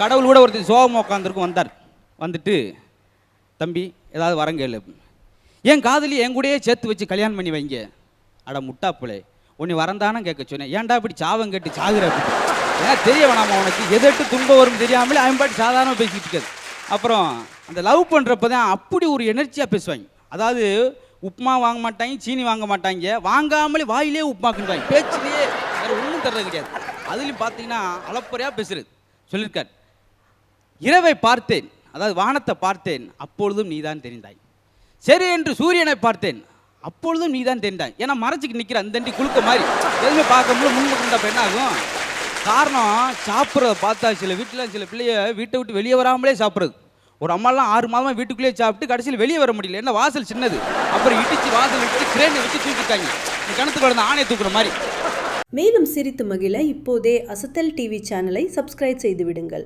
கடவுள் கூட ஒருத்தர் சோகமாக உட்காந்துருக்கும் வந்தார். வந்துட்டு, தம்பி ஏதாவது வரங்கேளு, என் காதலி என் கூடயே சேர்த்து வச்சு கல்யாணம் பண்ணி வைங்க. அட முட்டாப்புளே, உன்னை வரந்தானே கேட்க சொன்னேன், ஏன்டா இப்படி சாவம் கேட்டு சாகுற? ஏன்னா தெரிய வேணாமா உனக்கு, எதட்டு துன்பம் வரும் தெரியாமலே அவன் பாட்டு சாதாரணமாக பேசிக்கிட்டு இருக்காது. அப்புறம் அந்த லவ் பண்ணுறப்ப தான் அப்படி ஒரு எனர்ஜியாக பேசுவாங்க. அதாவது உப்புமா வாங்க மாட்டாங்க, சீனி வாங்க மாட்டாங்க, வாங்காமலே வாயிலே உப்புமாக்குன்றாங்க, பேச்சிலேயே வேறு ஒன்றும் தர்றது கிடையாது. அதுலேயும் பார்த்தீங்கன்னா அளப்பறையாக பேசுறது. சொல்லியிருக்கார், இரவை பார்த்தேன், அதாவது வானத்தை பார்த்தேன், அப்பொழுதும் நீ தான் தெரிந்தாய். சரி என்று சூரியனை பார்த்தேன், அப்பொழுதும் நீ தான் தெரிந்தாய். ஏன்னா மறைச்சிக்கு நிற்கிற அந்த குழுக்க மாதிரி எதுவுமே பார்க்கும்போது முன்னுக்கு இருந்தால் என்ன ஆகும்? காரணம் சாப்பிட்றத பார்த்தா சில வீட்டில் சில பிள்ளைய வீட்டை விட்டு வெளியே வராமலே சாப்பிட்றது. ஒரு அம்மாலாம் 6 மாதமாக வீட்டுக்குள்ளேயே சாப்பிட்டு கடைசியில் வெளியே வர முடியல. ஏன்னா வாசல் சின்னது. அப்புறம் இடிச்சு வாசல் இடிச்சு கிரேனை வச்சு தூக்கிட்டாங்க. இந்த கணத்து குழந்தை ஆணையை தூக்குற மாதிரி. மேலும் சிரித்து மகிழ இப்போதே அசத்தல் டிவி சேனலை சப்ஸ்கிரைப் செய்து விடுங்கள்.